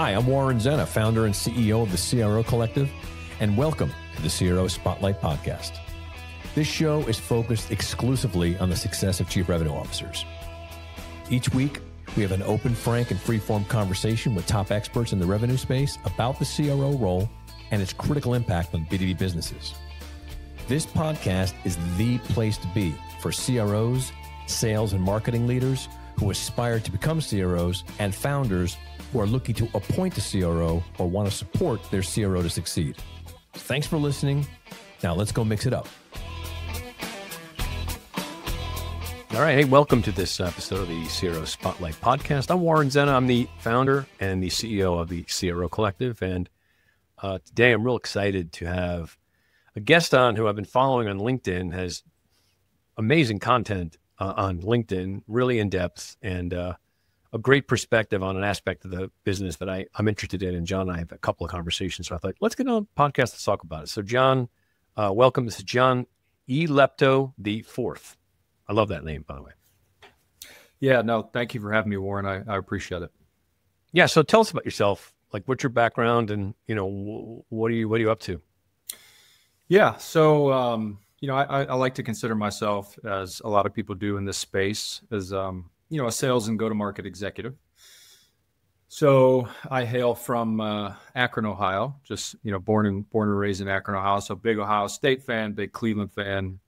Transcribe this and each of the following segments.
Hi, I'm Warren Zenna, founder and CEO of the CRO Collective, and welcome to the CRO Spotlight Podcast. This show is focused exclusively on the success of chief revenue officers. Each week, we have an open, frank, and free-form conversation with top experts in the revenue space about the CRO role and its critical impact on B2B businesses. This podcast is the place to be for CROs, sales and marketing leaders who aspire to become CROs, and founders who are looking to appoint a CRO or want to support their CRO to succeed. Thanks for listening. Now let's go mix it up. All right. Hey, welcome to this episode of the CRO Spotlight Podcast. I'm Warren Zenna. I'm the founder and the CEO of the CRO Collective. And today I'm real excited to have a guest on who I've been following on LinkedIn, has amazing content on LinkedIn, really in depth, and a great perspective on an aspect of the business that I'm interested in. And John and I have a couple of conversations. So I thought, let's get on a podcast to talk about it. So John, welcome. This is John E. Lepto the Fourth. I love that name, by the way. Yeah, no, thank you for having me, Warren. I appreciate it. Yeah. So tell us about yourself. Like, what's your background, and what are you up to? Yeah. So, I like to consider myself, as a lot of people do in this space, as, a sales and go-to-market executive. So I hail from Akron, Ohio, just, born and raised in Akron, Ohio. So big Ohio State fan, big Cleveland fan.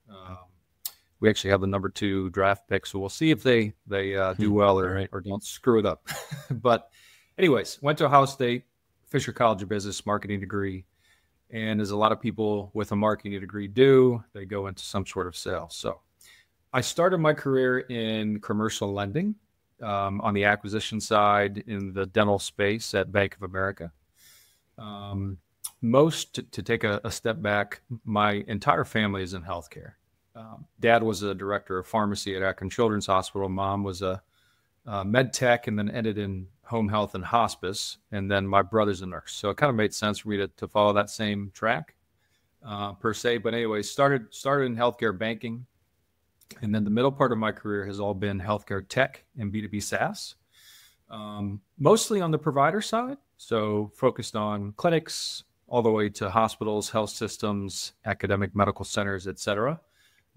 We actually have the number 2 draft pick, so we'll see if they do well or don't screw it up. But anyways, went to Ohio State, Fisher College of Business, marketing degree. And as a lot of people with a marketing degree do, they go into some sort of sales. So I started my career in commercial lending on the acquisition side in the dental space at Bank of America. To take a step back, my entire family is in healthcare. Dad was a director of pharmacy at Akron Children's Hospital. Mom was a med tech and then ended in home health and hospice. And then my brother's a nurse. So it kind of made sense for me to follow that same track per se. But anyway, started in healthcare banking. And then the middle part of my career has all been healthcare tech and B2B SaaS, mostly on the provider side. So focused on clinics all the way to hospitals, health systems, academic medical centers, et cetera.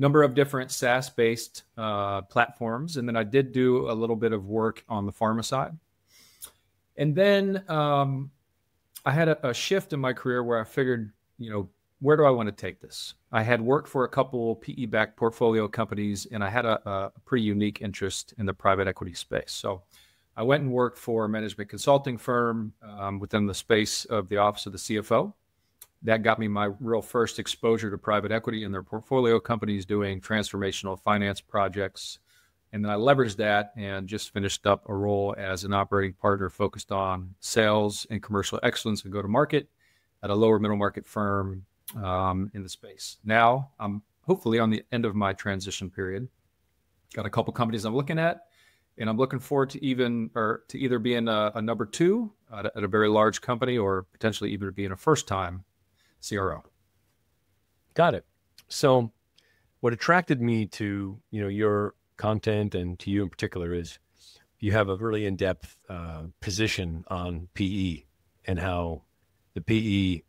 Number of different SaaS-based platforms. And then I did do a little bit of work on the pharma side. And then I had a shift in my career where I figured, where do I want to take this? I had worked for a couple PE-backed portfolio companies, and I had a pretty unique interest in the private equity space. So I went and worked for a management consulting firm within the space of the office of the CFO. That got me my real first exposure to private equity and their portfolio companies doing transformational finance projects. And then I leveraged that and just finished up a role as an operating partner focused on sales and commercial excellence and go-to-market at a lower middle market firm in the space. Now I'm hopefully on the end of my transition period. Got a couple companies I'm looking at, and I'm looking forward to either being a number 2 at a very large company, or potentially even being a first-time CRO. Got it. So what attracted me to, your content, and to you in particular, is you have a really in-depth position on PE and how the PE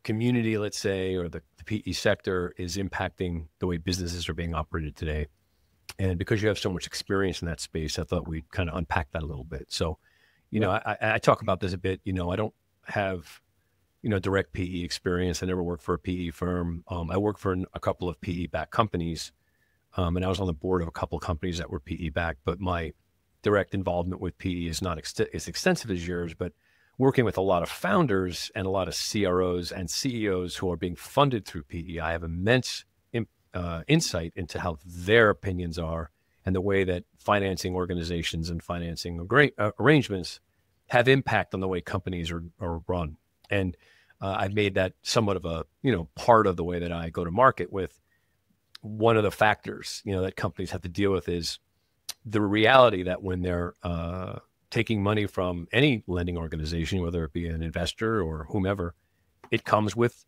community, let's say, or the PE sector is impacting the way businesses are being operated today. And because you have so much experience in that space, I thought we'd kind of unpack that a little bit. So, I talk about this a bit. I don't have direct PE experience. I never worked for a PE firm. I worked for a couple of PE-backed companies, and I was on the board of a couple of companies that were PE-backed. But my direct involvement with PE is not as extensive as yours. But working with a lot of founders and a lot of CROs and CEOs who are being funded through PE, I have immense insight into how their opinions are and the way that financing organizations and financing arrangements have impact on the way companies are run. And I've made that somewhat of a, part of the way that I go to market with. One of the factors, that companies have to deal with is the reality that when they're taking money from any lending organization, whether it be an investor or whomever, it comes with,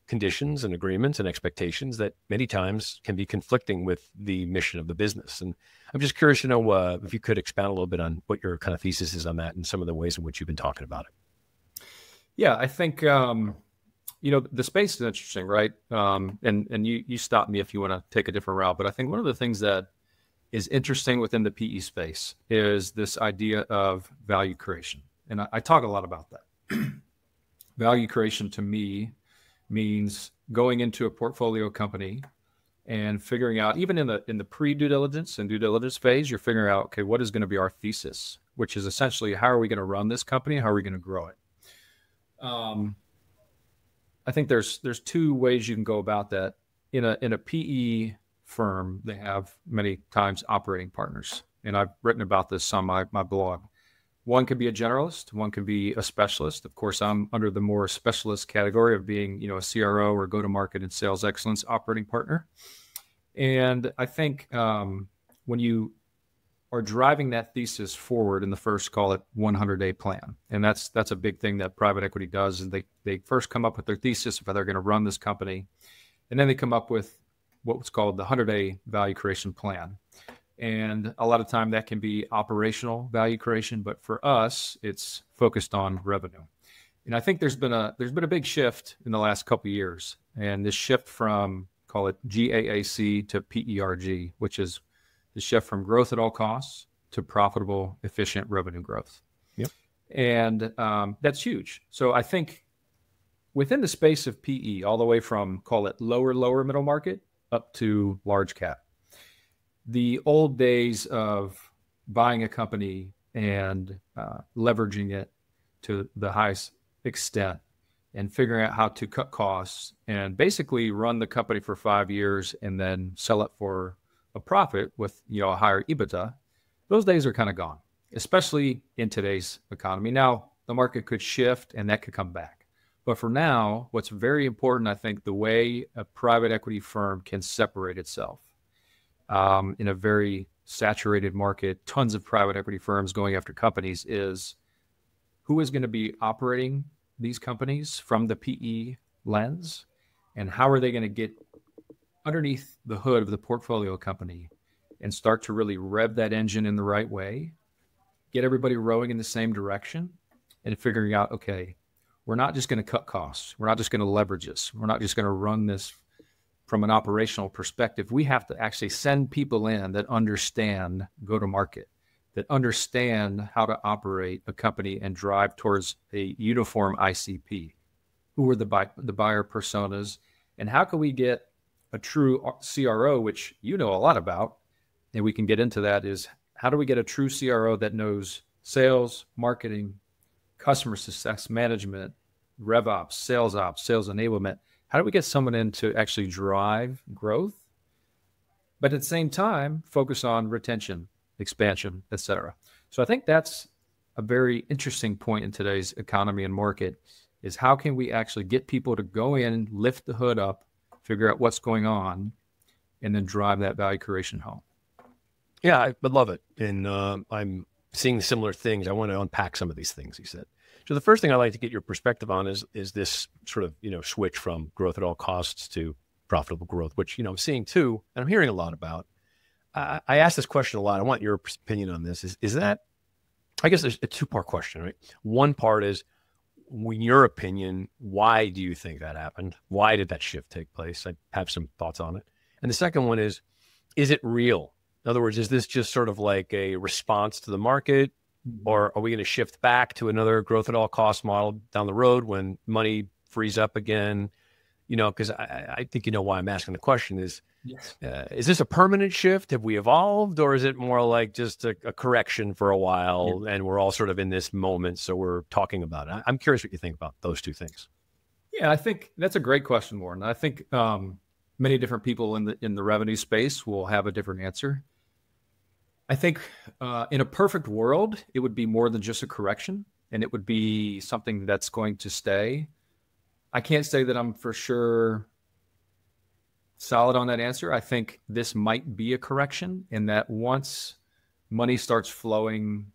conditions and agreements and expectations that many times can be conflicting with the mission of the business. And I'm just curious to know if you could expound a little bit on what your kind of thesis is on that and some of the ways in which you've been talking about it. Yeah, I think, the space is interesting, right? And you stop me if you want to take a different route. But I think one of the things that is interesting within the PE space is this idea of value creation. And I talk a lot about that. Value creation to me means going into a portfolio company and figuring out, even in the pre-due diligence and due diligence phase, you're figuring out, okay, what is going to be our thesis, which is essentially how are we going to run this company? How are we going to grow it? I think there's two ways you can go about that. In a PE firm, they have many times operating partners, and I've written about this on my blog. One could be a generalist, one could be a specialist. Of course, I'm under the more specialist category of being, a CRO or go-to-market and sales excellence operating partner. And I think when you are driving that thesis forward in the first, call it 100-day plan, and that's a big thing that private equity does, is they first come up with their thesis of how they're going to run this company, and then they come up with what's called the 100-day value creation plan. And a lot of time that can be operational value creation, but for us, it's focused on revenue. And I think there's been a big shift in the last couple of years, and this shift from, call it GAAP to PERG, which is the shift from growth at all costs to profitable, efficient revenue growth. Yep. And that's huge. So I think within the space of PE, all the way from, call it lower middle market up to large cap, the old days of buying a company and leveraging it to the highest extent and figuring out how to cut costs and basically run the company for 5 years and then sell it for a profit with a higher EBITDA, those days are kind of gone, especially in today's economy. Now, the market could shift and that could come back. But for now, what's very important, I think, the way a private equity firm can separate itself in a very saturated market, tons of private equity firms going after companies, is who is going to be operating these companies from the PE lens, and how are they going to get underneath the hood of the portfolio company and start to really rev that engine in the right way, get everybody rowing in the same direction, and figuring out, okay, we're not just going to cut costs. We're not just going to leverage this. We're not just going to run this from an operational perspective. We have to actually send people in that understand go-to-market, that understand how to operate a company and drive towards a uniform ICP. Who are the buyer personas, and how can we get a true CRO, which you know a lot about, and we can get into that, is how do we get a true CRO that knows sales, marketing, customer success management, rev ops, sales enablement? How do we get someone in to actually drive growth, but at the same time, focus on retention, expansion, et cetera? So I think that's a very interesting point in today's economy and market, is how can we actually get people to go in, lift the hood up, figure out what's going on, and then drive that value creation home. Yeah, I would love it. And I'm seeing similar things. I want to unpack some of these things you said. So the first thing I'd like to get your perspective on is this sort of, switch from growth at all costs to profitable growth, which, I'm seeing too, and I'm hearing a lot about. I ask this question a lot. I want your opinion on this. Is that, I guess there's a two-part question, right? One part is, in your opinion, why do you think that happened? Why did that shift take place? I have some thoughts on it. And the second one is it real? In other words, is this just sort of like a response to the market, or are we going to shift back to another growth at all cost model down the road when money frees up again? Because I think why I'm asking the question is, yes. Is this a permanent shift? Have we evolved, or is it more like just a correction for a while, and we're all sort of in this moment, so we're talking about it? I'm curious what you think about those two things. Yeah, I think that's a great question, Warren. I think many different people in the revenue space will have a different answer. I think in a perfect world, it would be more than just a correction, and it would be something that's going to stay. I can't say that I'm for sure solid on that answer. I think this might be a correction, in that once money starts flowing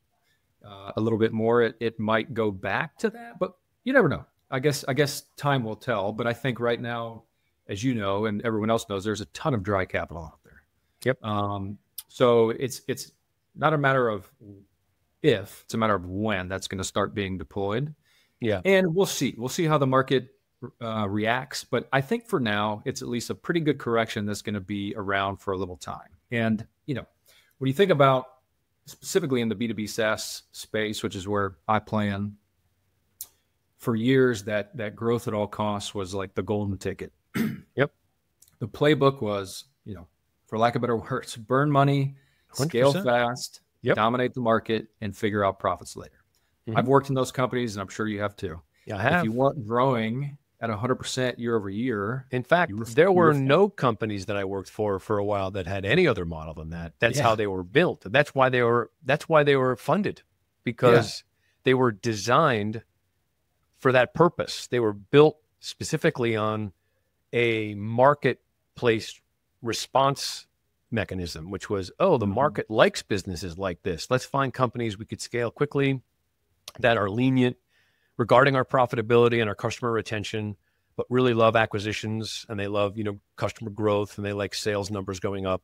a little bit more, it might go back to that, but you never know. I guess time will tell, but I think right now, as you know, and everyone else knows, there's a ton of dry capital out there. Yep. So it's not a matter of if, it's a matter of when that's going to start being deployed. Yeah. And we'll see how the market reacts. But I think for now, it's at least a pretty good correction that's going to be around for a little time. And, when you think about specifically in the B2B SaaS space, which is where I play in, for years, that growth at all costs was like the golden ticket. Yep. The playbook was, for lack of better words, burn money, 100%. scale fast, Yep. dominate the market, and figure out profits later. Mhm. I've worked in those companies, and I'm sure you have too. Yeah, I have. If you weren't growing at 100% year over year, In fact, you were- there you were were- no companies that I worked for a while that had any other model than that. That's Yeah. how they were built. That's why they were funded, because they were designed for that purpose. They were built specifically on a marketplace response mechanism, which was, the market likes businesses like this. Let's find companies we could scale quickly that are lenient regarding our profitability and our customer retention, but really love acquisitions, and they love, customer growth, and they like sales numbers going up,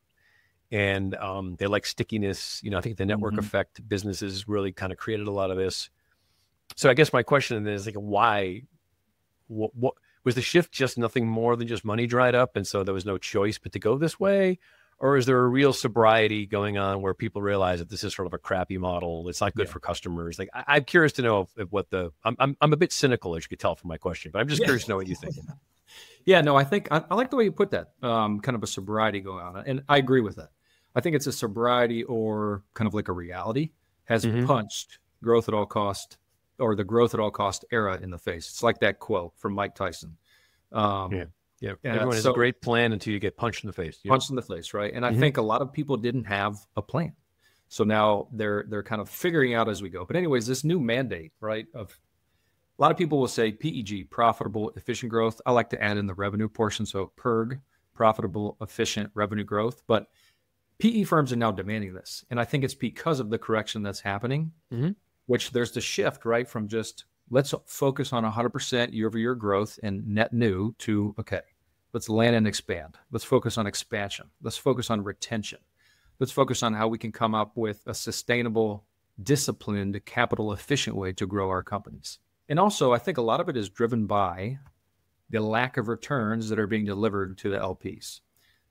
and they like stickiness. I think the network effect businesses really kind of created a lot of this. So I guess my question is, like, why? What was the shift? Just nothing more than just money dried up, and so there was no choice but to go this way? Or is there a real sobriety going on where people realize that this is sort of a crappy model? It's not good for customers. Like, I'm curious to know if I'm a bit cynical, as you could tell from my question, but I'm just curious to know what you think. Yeah, no, I think I like the way you put that. Kind of a sobriety going on, and I agree with that. I think it's a sobriety, or kind of like a reality has punched growth at all cost, or the growth at all cost era in the face. It's like that quote from Mike Tyson. Yeah. Everyone has a great plan until you get punched in the face. Punched in the face, right? And I think a lot of people didn't have a plan. So now they're kind of figuring out as we go. But anyways, this new mandate, right, of a lot of people will say PEG, profitable, efficient growth. I like to add in the revenue portion. So PERG, profitable, efficient revenue growth. But PE firms are now demanding this. And I think it's because of the correction that's happening, which there's the shift, right, from just let's focus on 100% year-over-year growth and net new to, okay, let's land and expand. Let's focus on expansion. Let's focus on retention. Let's focus on how we can come up with a sustainable, disciplined, capital-efficient way to grow our companies. And also, I think a lot of it is driven by the lack of returns that are being delivered to the LPs.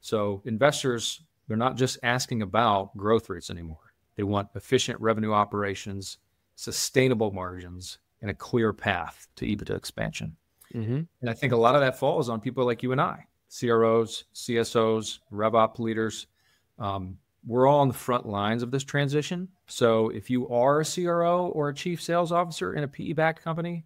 So investors, they're not just asking about growth rates anymore. They want efficient revenue operations, sustainable margins, and a clear path to EBITDA expansion. And I think a lot of that falls on people like you and I, CROs, CSOs, RevOps leaders. We're all on the front lines of this transition. So if you are a CRO or a chief sales officer in a PE-backed company,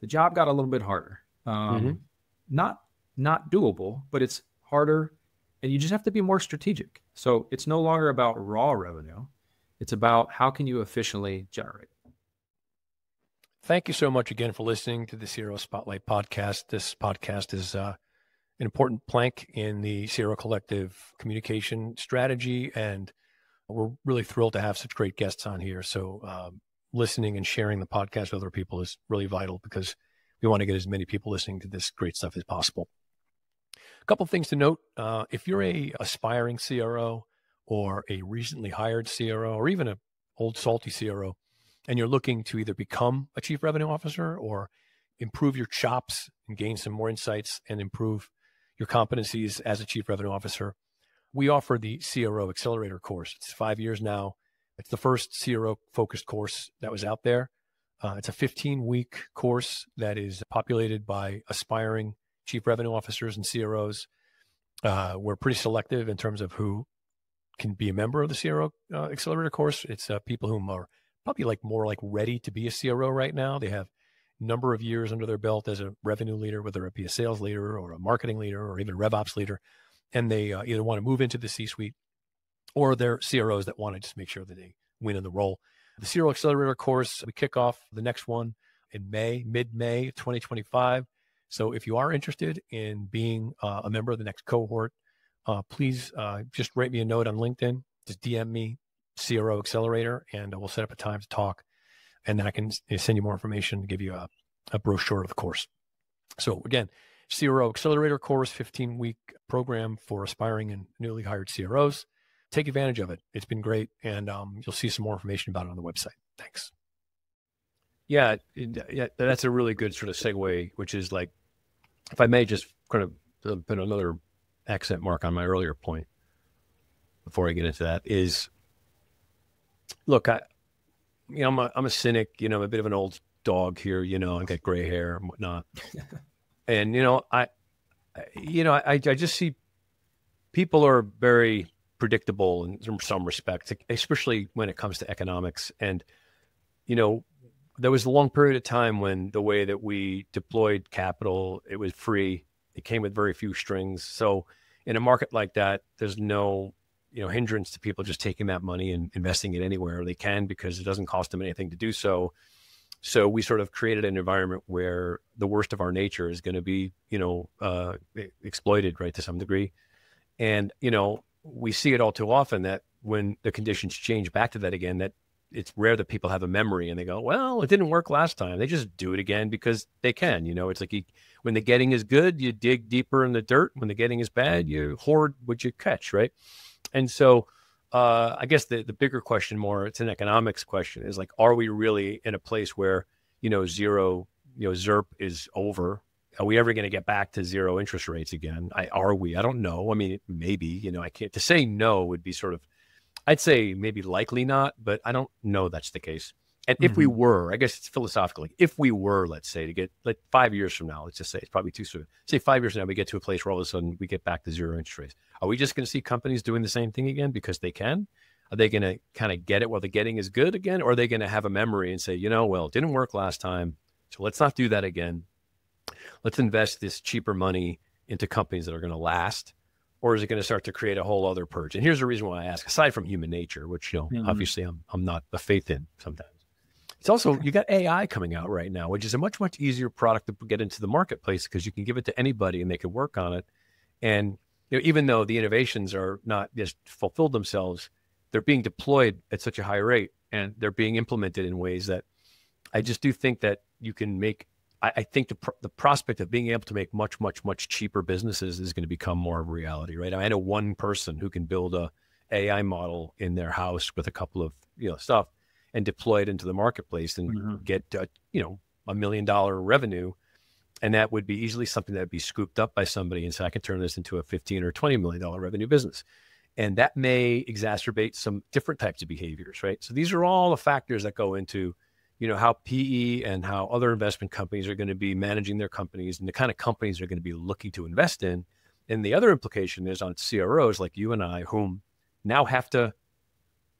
the job got a little bit harder. Not doable, but it's harder, and you just have to be more strategic. So it's no longer about raw revenue. It's about how can you efficiently generate. Thank you so much again for listening to the CRO Spotlight podcast. This podcast is an important plank in the CRO Collective communication strategy, and we're really thrilled to have such great guests on here. So listening and sharing the podcast with other people is really vital, because we want to get as many people listening to this great stuff as possible. A couple of things to note. If you're a aspiring CRO or a recently hired CRO, or even an old salty CRO, and you're looking to either become a chief revenue officer or improve your chops and gain some more insights and improve your competencies as a chief revenue officer, we offer the CRO Accelerator course. It's 5 years now. It's the first CRO-focused course that was out there. It's a 15-week course that is populated by aspiring chief revenue officers and CROs. We're pretty selective in terms of who can be a member of the CRO Accelerator course. It's people who are probably more ready to be a CRO right now. They have a number of years under their belt as a revenue leader, whether it be a sales leader or a marketing leader or even RevOps leader. And they either want to move into the C-suite, or they're CROs that want to just make sure that they win in the role. The CRO Accelerator course, we kick off the next one in mid-May 2025. So if you are interested in being a member of the next cohort, please just write me a note on LinkedIn. Just DM me CRO Accelerator, and we'll set up a time to talk. And then I can send you more information to give you a brochure of the course. So again, CRO Accelerator Course, 15-week program for aspiring and newly hired CROs. Take advantage of it. It's been great. And you'll see some more information about it on the website. Thanks. Yeah, that's a really good sort of segue, which is like, if I may just kind of put another accent mark on my earlier point before I get into that, is, look, I'm a cynic, I'm a bit of an old dog here, I got gray hair and whatnot. And, I just see people are very predictable in some respects, especially when it comes to economics. And, there was a long period of time when the way that we deployed capital, it was free. It came with very few strings. So in a market like that, there's no, hindrance to people just taking that money and investing it anywhere they can, because it doesn't cost them anything to do so. So we sort of created an environment where the worst of our nature is going to be, exploited, right, to some degree. And, we see it all too often that when the conditions change back to that again, that it's rare that people have a memory and they go, well, it didn't work last time. They just do it again because they can. It's like when the getting is good, you dig deeper in the dirt. When the getting is bad, you hoard what you catch, right? And so I guess the bigger question, more, it's an economics question, is like, are we really in a place where, zero, ZERP is over? Are we ever going to get back to zero interest rates again? Are we? I don't know. I mean, maybe, I can't, to say no would be sort of, I'd say maybe likely not, but I don't know that's the case. And if we were, I guess it's philosophically, if we were, let's say, to get like 5 years from now, let's just say it's probably too soon. Say 5 years from now, we get to a place where all of a sudden we get back to zero interest rates. Are we just going to see companies doing the same thing again because they can? Are they going to kind of get it while the getting is good again? Or are they going to have a memory and say, well, it didn't work last time, so let's not do that again. Let's invest this cheaper money into companies that are going to last. Or is it going to start to create a whole other purge? And here's the reason why I ask, aside from human nature, which, obviously I'm not a faith in sometimes. It's also, you got AI coming out right now, which is a much, much easier product to get into the marketplace because you can give it to anybody and they can work on it. And even though the innovations are not just fulfilled themselves, they're being deployed at such a high rate and they're being implemented in ways that I just do think that you can make. I think the prospect of being able to make much, much, much cheaper businesses is going to become more of a reality, right? I know one person who can build a AI model in their house with a couple of stuff and deploy it into the marketplace and get $1 million revenue, and that would be easily something that would be scooped up by somebody and say, I can turn this into a $15 or $20 million revenue business, and that may exacerbate some different types of behaviors, right? So these are all the factors that go into how PE and how other investment companies are going to be managing their companies and the kind of companies they're going to be looking to invest in. And the other implication is on CROs like you and I, whom now have to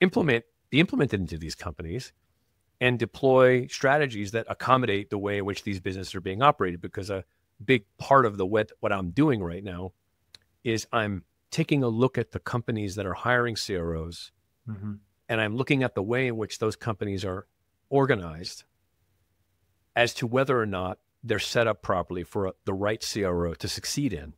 be implemented into these companies and deploy strategies that accommodate the way in which these businesses are being operated. Because a big part of what I'm doing right now is I'm taking a look at the companies that are hiring CROs, and I'm looking at the way in which those companies are organized as to whether or not they're set up properly for the right CRO to succeed in.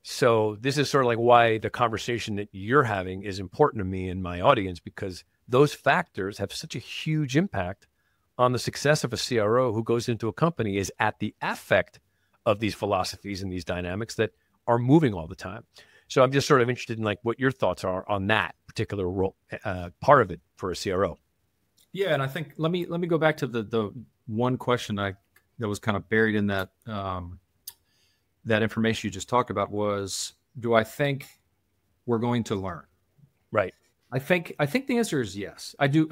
So this is sort of like why the conversation that you're having is important to me and my audience, because those factors have such a huge impact on the success of a CRO who goes into a company, is at the affect of these philosophies and these dynamics that are moving all the time. So I'm just sort of interested in like what your thoughts are on that particular role, part of it for a CRO. Yeah, and I think let me go back to the one question that was kind of buried in that that information you just talked about was, do I think we're going to learn? Right. I think the answer is yes. I do.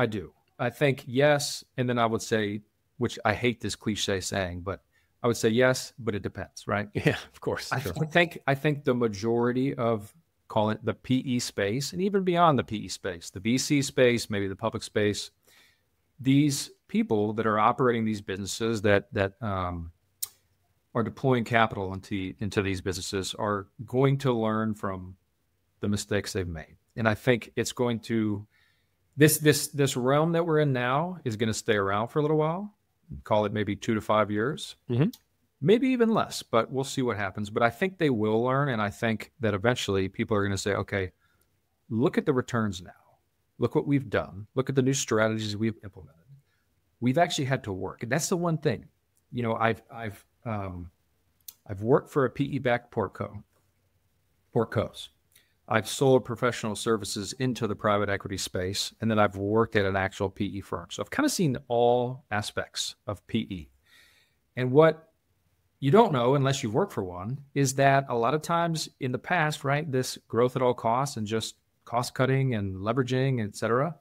I think yes, and then I would say, which I hate this cliche saying, but I would say yes, but it depends, right? Yeah, of course. I think the majority of, call it the PE space, and even beyond the PE space, the VC space, maybe the public space, these people that are operating these businesses that are deploying capital into these businesses are going to learn from the mistakes they've made. And I think it's going to, this realm that we're in now is going to stay around for a little while, call it maybe 2 to 5 years, maybe even less, but we'll see what happens. But I think they will learn. And I think that eventually people are going to say, okay, look at the returns now. Look what we've done. Look at the new strategies we've implemented. We've actually had to work. And that's the one thing. I've worked for a PE-backed portcos. I've sold professional services into the private equity space, and then I've worked at an actual PE firm. So I've kind of seen all aspects of PE. And what you don't know, unless you've worked for one, is that a lot of times in the past, right, this growth at all costs and just cost cutting and leveraging, et cetera,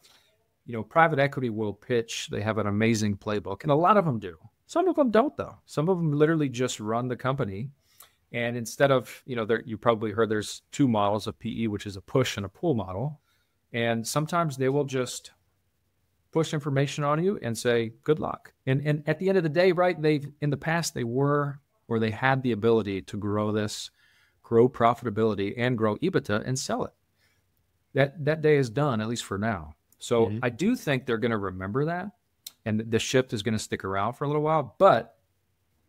private equity will pitch. They have an amazing playbook, and a lot of them do. Some of them don't, though. Some of them literally just run the company. And instead of, you probably heard there's two models of PE, which is a push and a pull model. And sometimes they will just push information on you and say, good luck. And at the end of the day, right, in the past, they had the ability to grow profitability and grow EBITDA and sell it. That day is done, at least for now. So I do think they're going to remember that. And the shift is going to stick around for a little while, but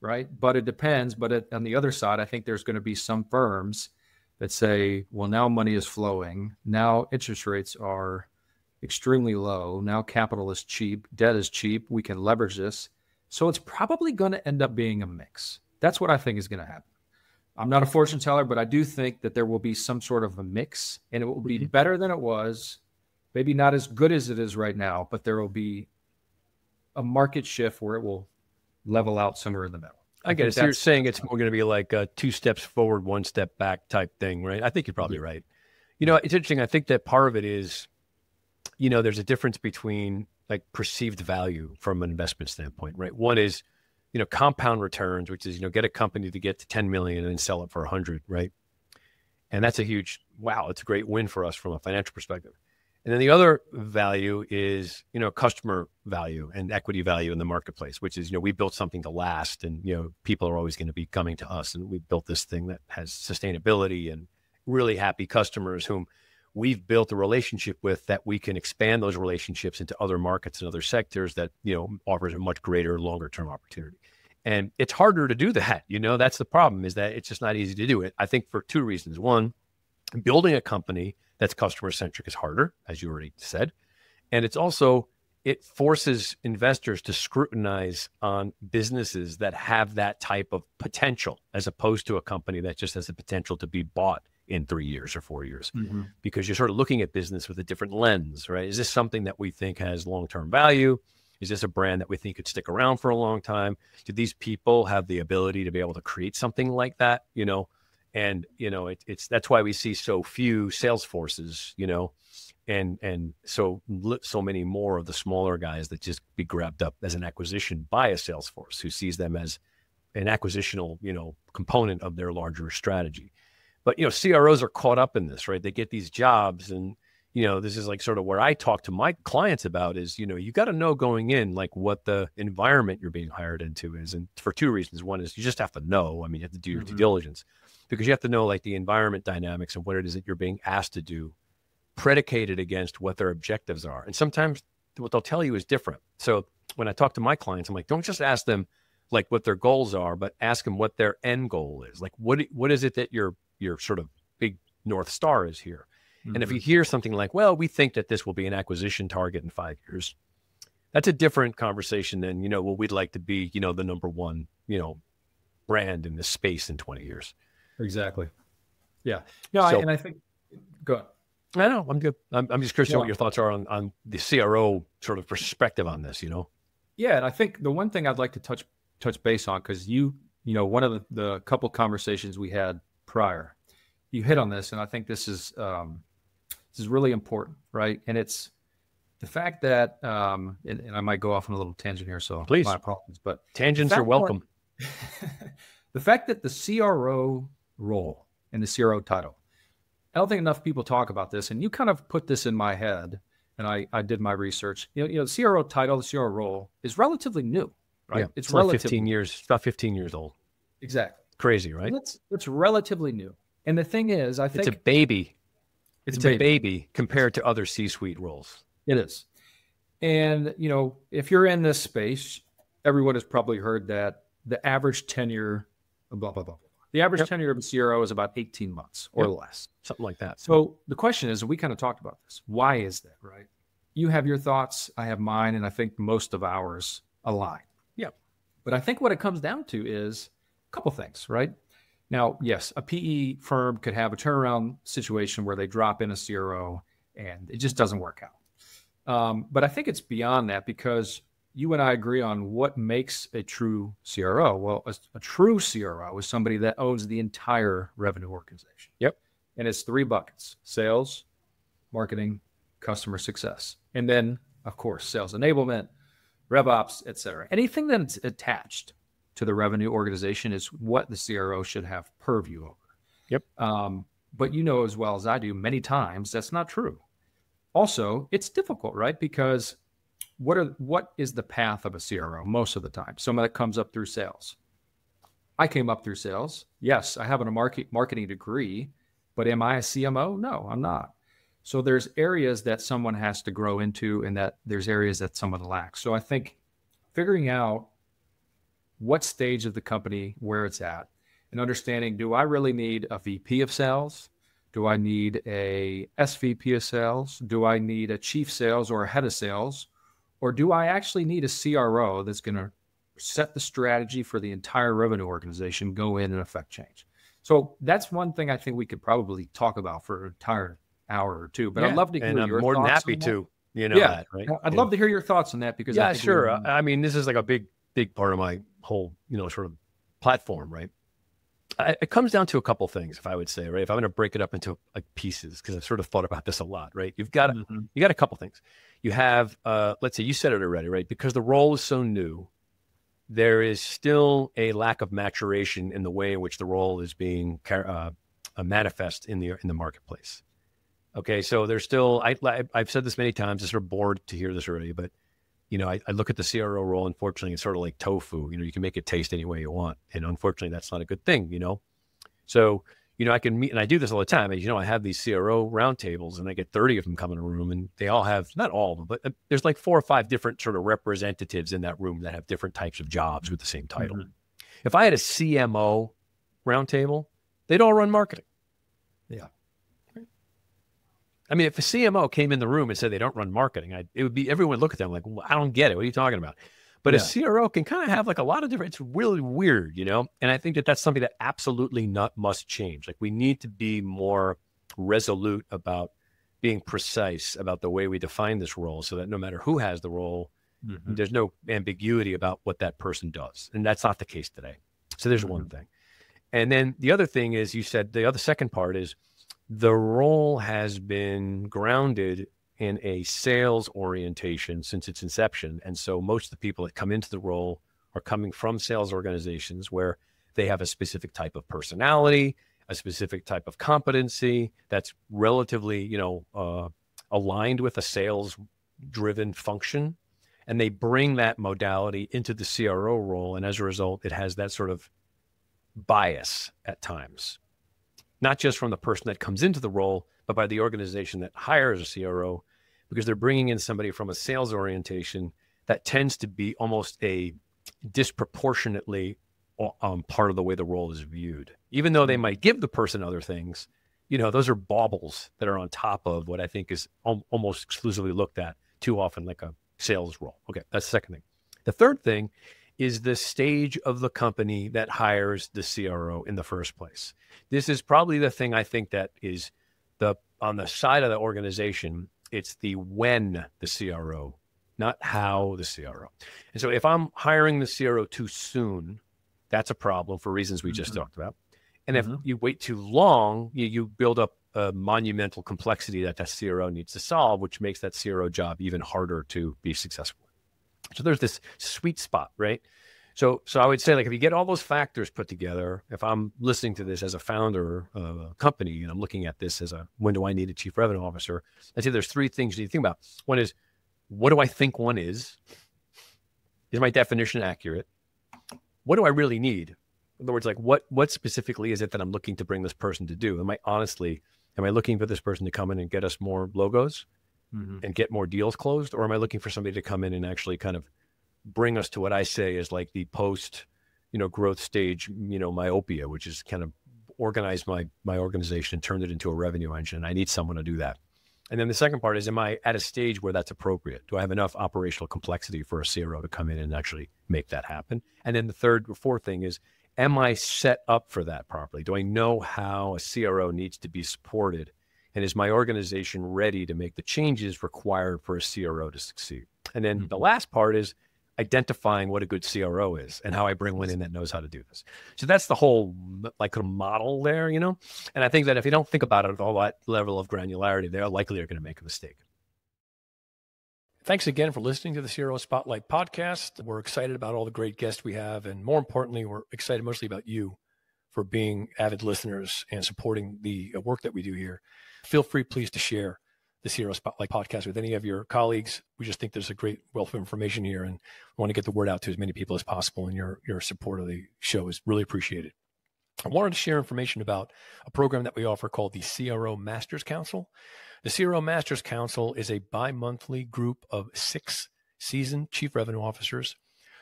it depends. But on the other side, I think there's going to be some firms that say, well, now money is flowing. Now interest rates are extremely low. Now capital is cheap. Debt is cheap. We can leverage this. So it's probably going to end up being a mix. That's what I think is going to happen. I'm not a fortune teller, but I do think that there will be some sort of a mix, and it will be better than it was. Maybe not as good as it is right now, but there will be a market shift where it will level out somewhere in the middle. I get it. So you're saying it's more going to be like a 2 steps forward, 1 step back type thing, right? I think you're probably right. It's interesting. I think that part of it is, there's a difference between like perceived value from an investment standpoint, right? One is, compound returns, which is, get a company to get to 10 million and then sell it for 100, right? And that's a huge, wow, it's a great win for us from a financial perspective. And then the other value is, customer value and equity value in the marketplace, which is, we built something to last, and, people are always going to be coming to us, and we built this thing that has sustainability and really happy customers whom we've built a relationship with, that we can expand those relationships into other markets and other sectors that, offers a much greater longer term opportunity. And it's harder to do that. That's the problem, is that it's just not easy to do it. I think for 2 reasons. One, building a company that's customer centric is harder, as you already said. And it's also, it forces investors to scrutinize on businesses that have that type of potential, as opposed to a company that just has the potential to be bought in 3 years or 4 years, because you're sort of looking at business with a different lens, right? Is this something that we think has long-term value? Is this a brand that we think could stick around for a long time? Do these people have the ability to be able to create something like that? And, it's that's why we see so few sales forces, and so many more of the smaller guys that just be grabbed up as an acquisition by a sales force who sees them as an acquisitional, component of their larger strategy. But, CROs are caught up in this, right? They get these jobs, and, this is like sort of where I talk to my clients about is, you got to know going in, like what the environment you're being hired into is. And for 2 reasons. One is you just have to know, you have to do your due diligence, because you have to know like the environment dynamics and what it is that you're being asked to do, predicated against what their objectives are. And sometimes what they'll tell you is different. So when I talk to my clients, I'm like, don't just ask them like what their goals are, but ask them what their end goal is. Like, what is it that your sort of big North Star is here? And if you hear something like, well, we think that this will be an acquisition target in 5 years, that's a different conversation than, well, we'd like to be, the number one, brand in this space in 20 years. Exactly. Yeah. No, I think, go ahead. I know, I'm good. I'm just curious what your thoughts are on the CRO sort of perspective on this, Yeah. And I think the one thing I'd like to touch base on, because one of the couple conversations we had prior, you hit on this, and I think this is really important, right? And it's the fact that, and I might go off on a little tangent here, so please, my apologies, but tangents are welcome. The fact that the CRO role and the CRO title, I don't think enough people talk about this, and you kind of put this in my head, and I did my research. The CRO title, the CRO role is relatively new, right? Yeah, it's like 15 years. It's about 15 years old. Exactly. Crazy, right? It's relatively new. And the thing is, I think it's a baby. It's a baby compared to other C-suite roles. It is. And, if you're in this space, everyone has probably heard that the average tenure, blah, blah, blah. The average tenure of a CRO is about 18 months or less. Something like that. So the question is, we kind of talked about this. Why is that, right? You have your thoughts, I have mine, and I think most of ours align. Yeah. But I think what it comes down to is a couple things, right? Now, yes, a PE firm could have a turnaround situation where they drop in a CRO and it just doesn't work out. But I think it's beyond that, because you and I agree on what makes a true CRO. Well, a true CRO is somebody that owns the entire revenue organization. Yep. And it's 3 buckets: sales, marketing, customer success. And then, of course, sales enablement, RevOps, et cetera. Anything that's attached to the revenue organization is what the CRO should have purview over. Yep. But you know as well as I do, many times that's not true. Also, it's difficult, right? Because what is the path of a CRO most of the time? Someone that comes up through sales. I came up through sales. Yes, I have a marketing degree, but am I a CMO? No, I'm not. So there's areas that someone has to grow into, and that there's areas that someone lacks. So I think figuring out what stage of the company, where it's at, and understanding, do I really need a VP of sales? Do I need a SVP of sales? Do I need a chief sales or a head of sales? Or do I actually need a CRO that's going to set the strategy for the entire revenue organization, go in and affect change? So that's one thing I think we could probably talk about for an entire hour or two. But I'd love to hear your thoughts. And I'm more than happy to, that, right? I'd love to hear your thoughts on that, because yeah, sure. I mean, this is like a big part of my whole, sort of platform, right? It comes down to a couple things, if I would say, right? If I'm going to break it up into like pieces, because I've sort of thought about this a lot, right? You got a couple things. You have, let's say, you said it already, right? Because the role is so new, there is still a lack of maturation in the way in which the role is being manifest in the marketplace. Okay, so there's still, I've said this many times, I'm sort of bored to hear this already, but I look at the CRO role. Unfortunately, it's sort of like tofu. You can make it taste any way you want, and unfortunately, that's not a good thing. So I can meet, and I do this all the time. I have these CRO roundtables, and I get 30 of them come in a room, and they all have, not all of them, but there's like 4 or 5 different sort of representatives in that room that have different types of jobs with the same title. Mm-hmm. If I had a CMO roundtable, they'd all run marketing. Yeah. I mean, if a CMO came in the room and said they don't run marketing, everyone would look at them like, well, I don't get it. What are you talking about? But a CRO can kind of have like a lot of different, it's really weird, And I think that that's something that absolutely must change. Like, we need to be more resolute about being precise about the way we define this role, so that no matter who has the role, there's no ambiguity about what that person does. And that's not the case today. So there's one thing. And then the other thing is, you said the second part is, the role has been grounded in a sales orientation since its inception. And so most of the people that come into the role are coming from sales organizations where they have a specific type of personality, a specific type of competency that's relatively, aligned with a sales-driven function. And they bring that modality into the CRO role. And as a result, it has that sort of bias at times. Not just from the person that comes into the role, but by the organization that hires a CRO, because they're bringing in somebody from a sales orientation that tends to be almost a disproportionately part of the way the role is viewed. Even though they might give the person other things, those are baubles that are on top of what I think is almost exclusively looked at too often like a sales role. Okay, that's the second thing. The third thing is the stage of the company that hires the CRO in the first place. This is probably the thing I think that is on the side of the organization, it's the when the CRO, not how the CRO. And so if I'm hiring the CRO too soon, that's a problem for reasons we just talked about. And if you wait too long, you build up a monumental complexity that CRO needs to solve, which makes that CRO job even harder to be successful. So there's this sweet spot, right? So I would say, like, if you get all those factors put together, if I'm listening to this as a founder of a company and I'm looking at this as when do I need a chief revenue officer? I'd say there's 3 things you need to think about. One is, what do I think one is? Is my definition accurate? What do I really need? In other words, like, what specifically is it that I'm looking to bring this person to do? Am I looking for this person to come in and get us more logos and get more deals closed? Or am I looking for somebody to come in and actually kind of bring us to what I say is like the post, growth stage, myopia, which is kind of organize my organization and turn it into a revenue engine. I need someone to do that. And then the second part is, am I at a stage where that's appropriate? Do I have enough operational complexity for a CRO to come in and actually make that happen. And then the third or fourth thing is, am I set up for that properly? Do I know how a CRO needs to be supported? And is my organization ready to make the changes required for a CRO to succeed? And then the last part is identifying what a good CRO is and how I bring one in that knows how to do this. So that's the whole like a model there, you know? And I think that if you don't think about it at all that level of granularity, they're likely going to make a mistake. Thanks again for listening to the CRO Spotlight podcast. We're excited about all the great guests we have. And more importantly, we're excited mostly about you for being avid listeners and supporting the work that we do here. Feel free, please, to share the CRO Spotlight podcast with any of your colleagues. We just think there's a great wealth of information here, and we want to get the word out to as many people as possible. And your support of the show is really appreciated. I wanted to share information about a program that we offer called the CRO Masters Council. The CRO Masters Council is a bi-monthly group of 6 seasoned chief revenue officers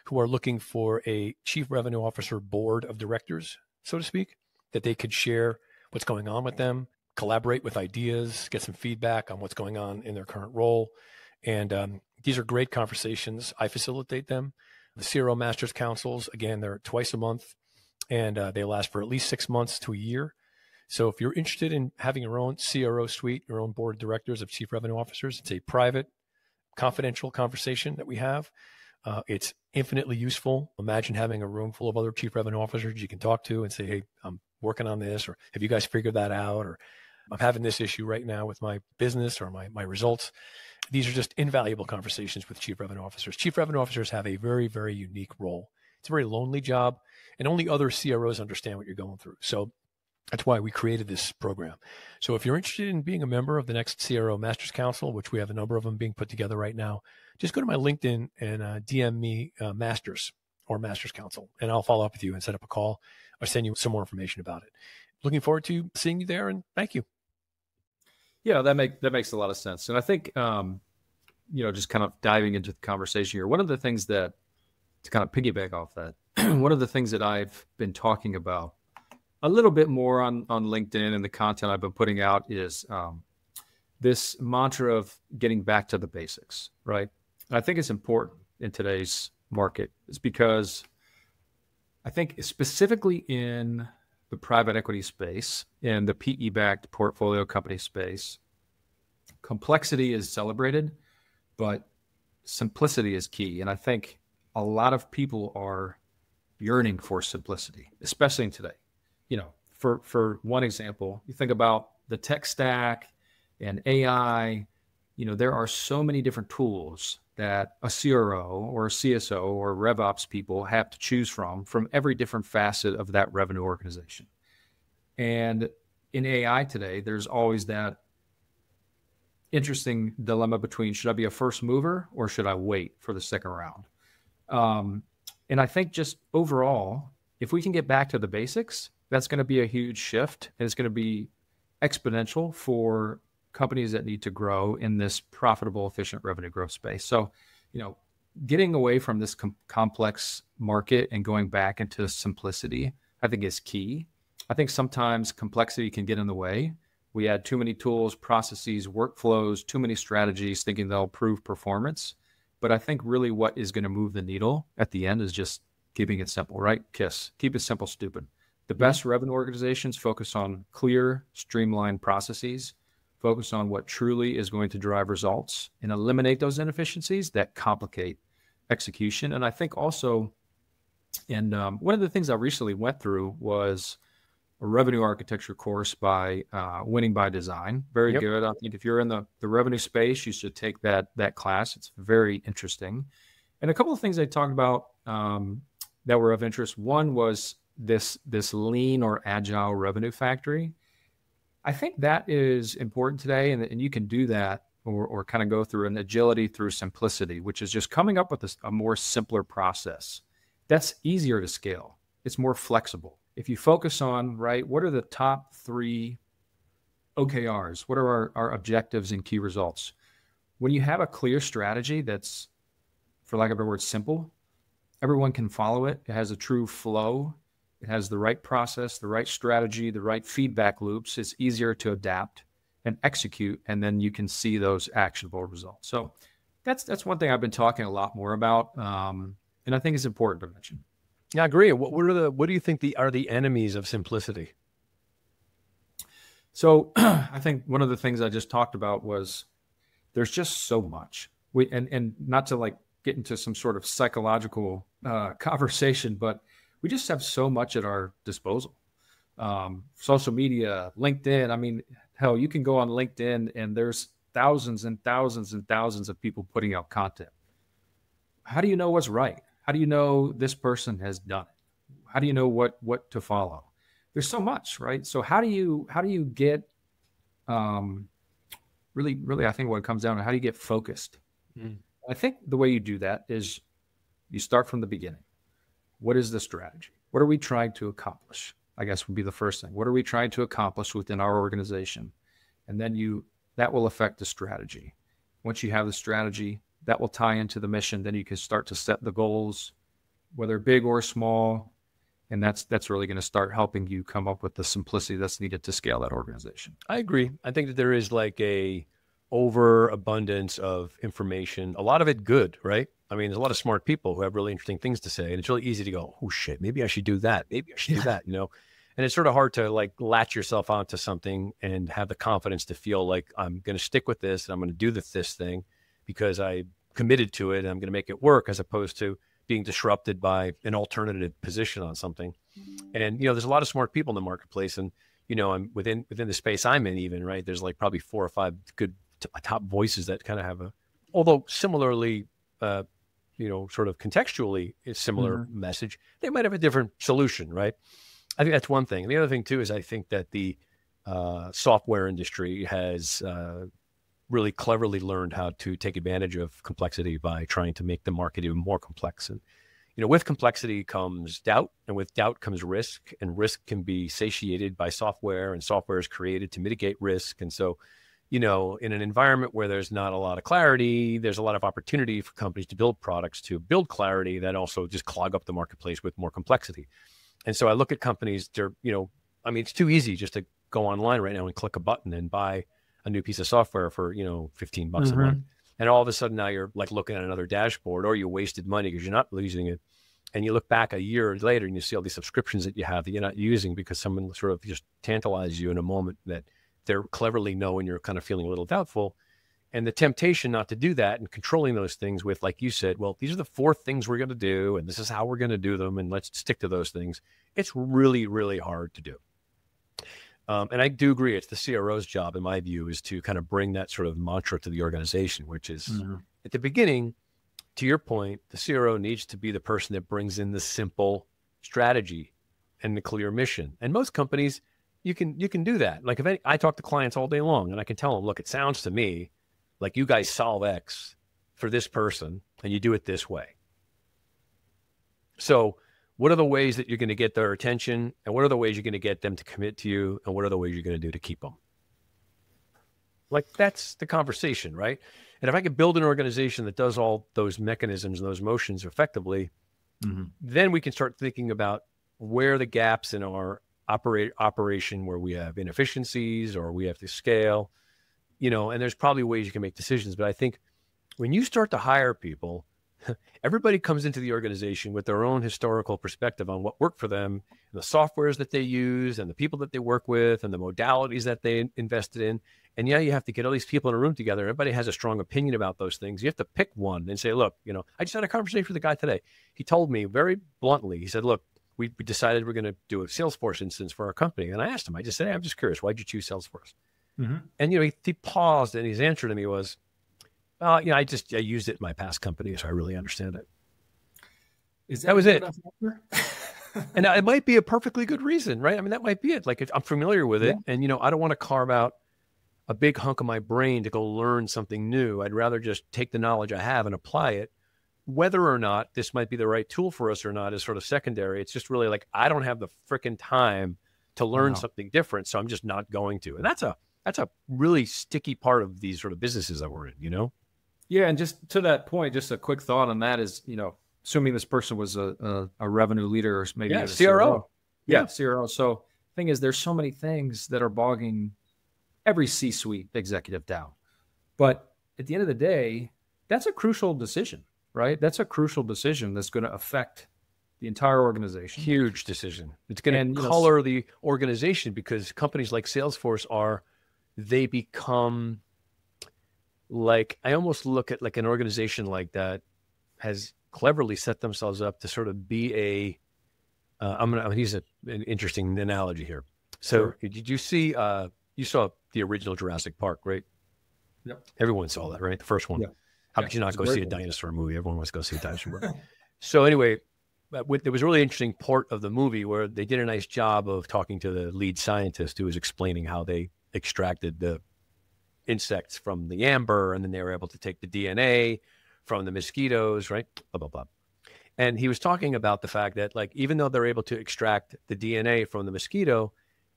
who are looking for a chief revenue officer board of directors, so to speak, that they could share what's going on with them, collaborate with ideas, get some feedback on what's going on in their current role. And these are great conversations. I facilitate them. The CRO Masters Councils, again, they're twice a month, and they last for at least 6 months to a year. So if you're interested in having your own CRO suite, your own board of directors of chief revenue officers, it's a private, confidential conversation that we have. It's infinitely useful. Imagine having a room full of other chief revenue officers you can talk to and say, hey, I'm working on this, or have you guys figured that out? Or I'm having this issue right now with my business or my results. These are just invaluable conversations with chief revenue officers. Chief revenue officers have a very, very unique role. It's a very lonely job, and only other CROs understand what you're going through. So that's why we created this program. So if you're interested in being a member of the next CRO Masters Council, which we have a number of them being put together right now, just go to my LinkedIn and DM me Masters or Masters Council, and I'll follow up with you and set up a call or send you some more information about it. Looking forward to seeing you there, and thank you. Yeah, that makes a lot of sense. And I think, just kind of diving into the conversation here, one of the things that, to kind of piggyback off that, one of the things that I've been talking about a little bit more on LinkedIn and the content I've been putting out is this mantra of getting back to the basics, right? And I think it's important in today's market. It's because I think specifically in the private equity space, in the PE-backed portfolio company space, complexity is celebrated, but simplicity is key. And I think a lot of people are yearning for simplicity, especially in today. For one example, you think about the tech stack and AI, there are so many different tools that a CRO or a CSO or RevOps people have to choose from every different facet of that revenue organization. And in AI today, there's always that interesting dilemma between, should I be a first mover or should I wait for the second round? And I think just overall, if we can get back to the basics, that's going to be a huge shift, and it's going to be exponential for companies that need to grow in this profitable, efficient revenue growth space. So, getting away from this complex market and going back into simplicity, I think is key. I think sometimes complexity can get in the way. We add too many tools, processes, workflows, too many strategies, thinking they'll improve performance. But I think really what is going to move the needle at the end is just keeping it simple, right? KISS, keep it simple, stupid. The best revenue organizations focus on clear, streamlined processes, focus on what truly is going to drive results, and eliminate those inefficiencies that complicate execution. And I think also, and one of the things I recently went through was a revenue architecture course by Winning by Design. Very good. I think if you're in the revenue space, you should take that class. It's very interesting. And a couple of things they talked about that were of interest. One was this lean or agile revenue factory. I think that is important today, and you can do that or kind of go through an agility through simplicity, which is just coming up with a more simpler process. That's easier to scale. It's more flexible. If you focus on, what are the top 3 OKRs? What are our objectives and key results? When you have a clear strategy that's, for lack of a better word, simple, everyone can follow it. It has a true flow. It has the right process, the right strategy, the right feedback loops. It's easier to adapt and execute, and then you can see those actionable results. So that's one thing I've been talking a lot more about. And I think it's important to mention. Yeah, I agree. What do you think are the enemies of simplicity? So I think one of the things I just talked about was there's just so much. And not to like get into some sort of psychological conversation, but we just have so much at our disposal. Social media, LinkedIn. I mean, hell, you can go on LinkedIn and there's thousands and thousands and thousands of people putting out content. How do you know what's right? How do you know this person has done it? How do you know what to follow? There's so much, right? So how do you get really, I think what it comes down to, how do you get focused? I think the way you do that is you start from the beginning. What is the strategy? What are we trying to accomplish? I guess would be the first thing. What are we trying to accomplish within our organization? And then that will affect the strategy. Once you have the strategy, that will tie into the mission. Then you can start to set the goals, whether big or small. And that's really going to start helping you come up with the simplicity that's needed to scale that organization. I agree. I think that there is like a overabundance of information, a lot of it good, right? I mean, there's a lot of smart people who have really interesting things to say, and it's really easy to go, oh shit, maybe I should do that. Maybe I should do that, And it's sort of hard to like latch yourself onto something and have the confidence to feel like I'm going to stick with this and I'm going to do this thing because I committed to it and I'm going to make it work, as opposed to being disrupted by an alternative position on something. And, there's a lot of smart people in the marketplace, and, I'm within the space I'm in even, right? There's like probably 4 or 5 good top voices that kind of have although similarly, sort of contextually a similar message, they might have a different solution, right? I think that's one thing. And the other thing too, is I think that the software industry has really cleverly learned how to take advantage of complexity by trying to make the market even more complex. And, with complexity comes doubt, and with doubt comes risk, and risk can be satiated by software, and software is created to mitigate risk. And so, in an environment where there's not a lot of clarity, there's a lot of opportunity for companies to build products to build clarity that also just clog up the marketplace with more complexity. And so I look at companies, it's too easy just to go online right now and click a button and buy a new piece of software for, $15 a month. And all of a sudden now you're like looking at another dashboard, or you wasted money because you're not using it. And you look back a year later and you see all these subscriptions that you have that you're not using because someone sort of just tantalized you in a moment that they're cleverly know when you're kind of feeling a little doubtful. And the temptation not to do that and controlling those things with, like you said, well, these are the 4 things we're going to do, and this is how we're going to do them, and let's stick to those things. It's really, really hard to do. And I do agree. It's the CRO's job, in my view, is to kind of bring that sort of mantra to the organization, which is at the beginning, to your point, the CRO needs to be the person that brings in the simple strategy and the clear mission. And most companies, you can do that. Like I talk to clients all day long, and I can tell them, look, it sounds to me like you guys solve X for this person and you do it this way. So what are the ways that you're going to get their attention, and what are the ways you're going to get them to commit to you, and what are the ways you're going to do to keep them? Like, that's the conversation, right? And if I could build an organization that does all those mechanisms and those motions effectively, then we can start thinking about where are the gaps in our operation where we have inefficiencies or we have to scale, and there's probably ways you can make decisions. But I think when you start to hire people, everybody comes into the organization with their own historical perspective on what worked for them, and the softwares that they use, and the people that they work with, and the modalities that they invested in. And you have to get all these people in a room together. Everybody has a strong opinion about those things. You have to pick one and say, look, I just had a conversation with a guy today. He told me very bluntly, he said, look, we decided we're going to do a Salesforce instance for our company. And I asked him, I just said, hey, I'm just curious, why'd you choose Salesforce? And, he paused, and his answer to me was, I used it in my past company, so I really understand it. That was it. And it might be a perfectly good reason, right? I mean, that might be it. Like, I'm familiar with it, and, I don't want to carve out a big hunk of my brain to go learn something new. I'd rather just take the knowledge I have and apply it. Whether or not this might be the right tool for us or not is sort of secondary. It's just really like, I don't have the freaking time to learn something different, so I'm just not going to. And that's a really sticky part of these sort of businesses that we're in, Yeah. And just to that point, just a quick thought on that is, assuming this person was a revenue leader or maybe a CRO. CRO. So the thing is, there's so many things that are bogging every C-suite executive down. But at the end of the day, that's a crucial decision, right? That's a crucial decision that's going to affect the entire organization. Huge decision. It's going to color the organization, because companies like Salesforce they become like, I almost look at like an organization like that has cleverly set themselves up to sort of be I'm going to use an interesting analogy here. So Sure. Did you see, you saw the original Jurassic Park, right? Yep. Everyone saw that, right? The first one. Yeah. How could you not go see a dinosaur movie? Everyone wants to go see a dinosaur movie. So anyway, there was a really interesting part of the movie where they did a nice job of talking to the lead scientist who was explaining how they extracted the insects from the amber, and then they were able to take the DNA from the mosquitoes, right? Blah, blah, blah. And he was talking about the fact that, like, even though they're able to extract the DNA from the mosquito,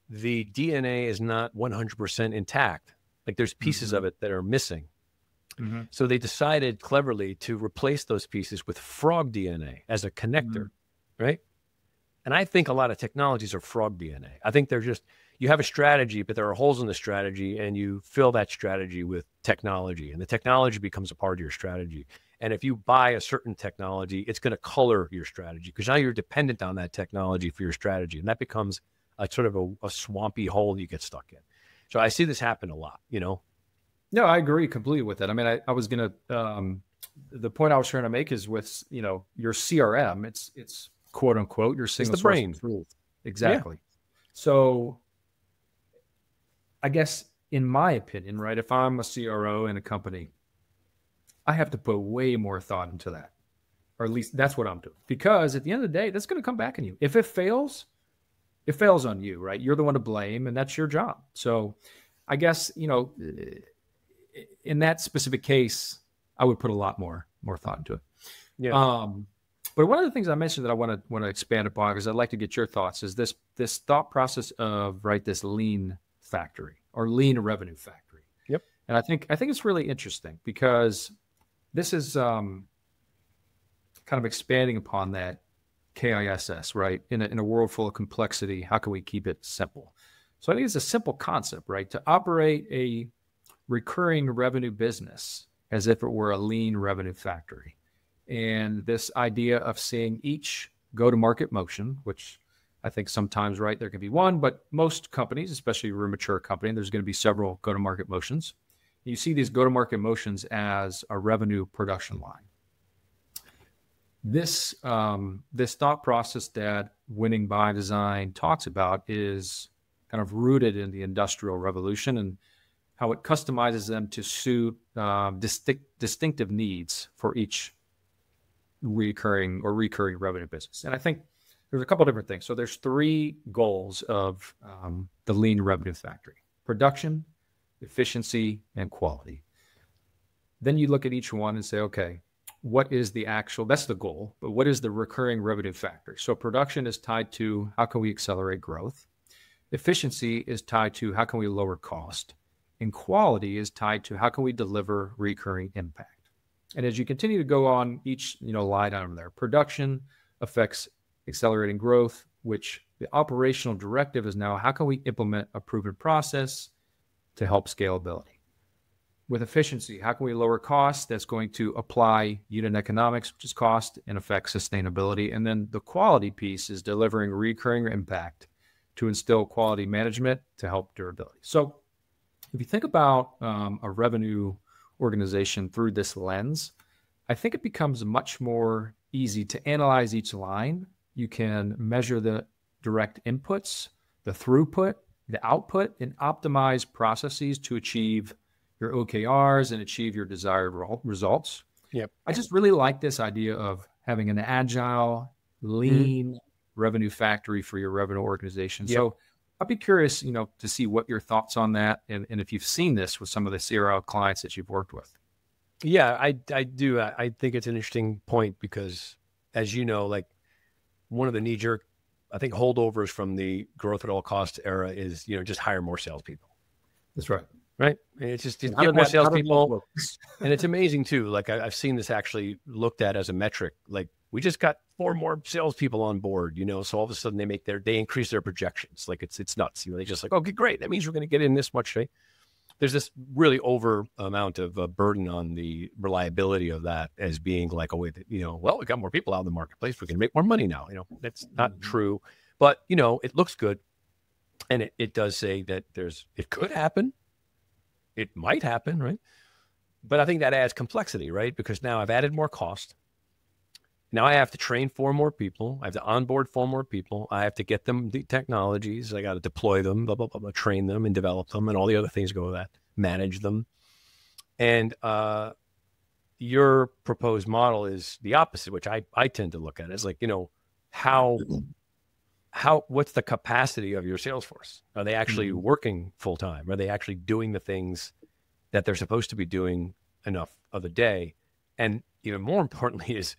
the DNA is not 100% intact. Like, there's pieces of it that are missing. Mm-hmm. So they decided cleverly to replace those pieces with frog DNA as a connector, right? And I think a lot of technologies are frog DNA. I think they're just, you have a strategy, but there are holes in the strategy, and you fill that strategy with technology, and the technology becomes a part of your strategy. And if you buy a certain technology, it's going to color your strategy, because now you're dependent on that technology for your strategy. And that becomes a sort of a swampy hole you get stuck in. So I see this happen a lot, you know? No, I agree completely with that. I mean, I was going to, the point I was trying to make is with, you know, your CRM, it's quote unquote, your single the brain. source of truth. Exactly. Yeah. So I guess in my opinion, right, if I'm a CRO in a company, I have to put way more thought into that, or at least that's what I'm doing, because at the end of the day, that's going to come back on you. If it fails on you, right? You're the one to blame, and that's your job. So I guess, you know, in that specific case, I would put a lot more thought into it. Yeah. But one of the things I mentioned that I want to expand upon, because I'd like to get your thoughts, is this thought process of, right, this lean factory or lean revenue factory. Yep. And I think it's really interesting, because this is kind of expanding upon that KISS, right? In a world full of complexity, how can we keep it simple? So I think it's a simple concept, right? To operate a recurring revenue business as if it were a lean revenue factory. And this idea of seeing each go-to-market motion, which I think sometimes, right, there can be one, but most companies, especially if you're a mature company, there's going to be several go-to-market motions. You see these go-to-market motions as a revenue production line. This thought process that Winning by Design talks about is kind of rooted in the Industrial Revolution and how it customizes them to suit distinctive needs for each recurring revenue business. And I think there's a couple different things. So there's three goals of the lean revenue factory: production, efficiency, and quality. Then you look at each one and say, okay, what is the actual, that's the goal, but what is the recurring revenue factor? So production is tied to how can we accelerate growth? Efficiency is tied to how can we lower cost? And quality is tied to how can we deliver recurring impact? And as you continue to go on each, you know, line item there, production affects accelerating growth, which the operational directive is now how can we implement a proven process to help scalability? With efficiency, how can we lower costs? That's going to apply unit economics, which is cost, and affect sustainability. And then the quality piece is delivering recurring impact to instill quality management to help durability. So if you think about a revenue organization through this lens, I think it becomes much more easy to analyze each line. You can measure the direct inputs, the throughput, the output, and optimize processes to achieve your OKRs and achieve your desired results. Yep. I just really like this idea of having an agile, lean revenue factory for your revenue organization. Yep. So I'd be curious, you know, to see what your thoughts on that, and if you've seen this with some of the CRO clients that you've worked with. Yeah, I do. I think it's an interesting point because, as you know, like one of the knee-jerk, I think, holdovers from the growth at all costs era is, you know, just hire more salespeople. That's right. Right. And it's just get more salespeople. And it's amazing too. Like I've seen this actually looked at as a metric. Like we just got 4 more salespeople on board, you know, so all of a sudden they increase their projections. Like it's nuts. You know, they just like, okay, great. That means we're going to get in this much, right? there's this really over amount of burden on the reliability of that as being like, oh, wait, well, we got more people out in the marketplace. We can make more money now. That's not true. But, it looks good. And it does say that it could happen. It might happen, right? But I think that adds complexity, right? Because now I've added more cost. Now I have to train 4 more people. I have to onboard 4 more people. I have to get them the technologies. I got to deploy them, blah, blah, blah, blah, train them and develop them and all the other things go with that, manage them. And your proposed model is the opposite, which I tend to look at. It's like, what's the capacity of your sales force? Are they actually working full time? Are they actually doing the things that they're supposed to be doing enough of the day? And even more importantly is,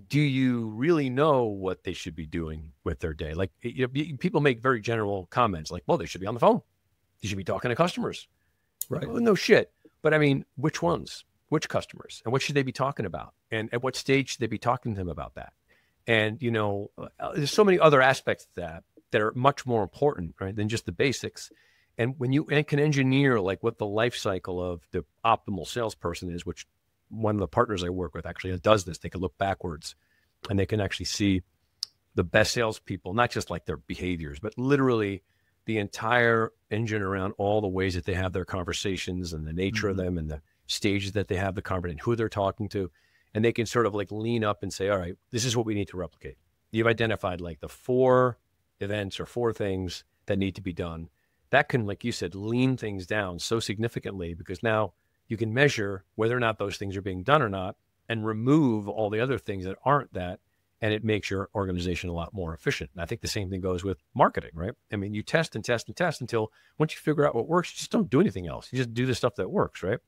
do you really know what they should be doing with their day? Like, people make very general comments like, well, they should be on the phone. They should be talking to customers. Right. Well, no shit. But I mean, which ones, which customers, and what should they be talking about? And at what stage should they be talking to them about that? And, there's so many other aspects to that are much more important, right, than just the basics. And when you can engineer like what the life cycle of the optimal salesperson is, which one of the partners I work with actually does this. They can look backwards and they can actually see the best salespeople, not just like their behaviors, but literally the entire engine around all the ways that they have their conversations and the nature of them and the stages that they have the conversation, who they're talking to. And they can sort of like lean up and say, all right, this is what we need to replicate. You've identified like the 4 events or 4 things that need to be done. That can, like you said, lean things down so significantly because now you can measure whether or not those things are being done or not and remove all the other things that aren't that. And it makes your organization a lot more efficient. And I think the same thing goes with marketing, right? I mean, you test and test and test until once you figure out what works, you just don't do anything else. You just do the stuff that works, right?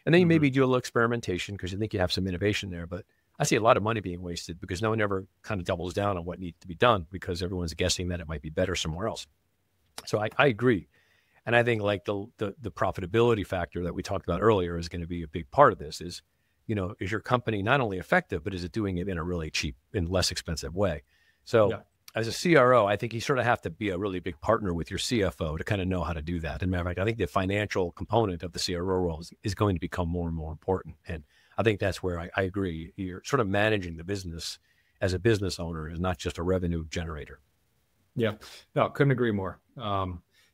And then you maybe do a little experimentation because you think you have some innovation there. But I see a lot of money being wasted because no one ever kind of doubles down on what needs to be done because everyone's guessing that it might be better somewhere else. So I agree. And I think like the profitability factor that we talked about earlier is going to be a big part of this is, is your company not only effective, but is it doing it in a really cheap and less expensive way? So as a CRO, I think you sort of have to be a really big partner with your CFO to kind of know how to do that. And matter of fact, I think the financial component of the CRO role is going to become more and more important. And I think that's where I agree. You're sort of managing the business as a business owner is not just a revenue generator. Yeah, no, couldn't agree more.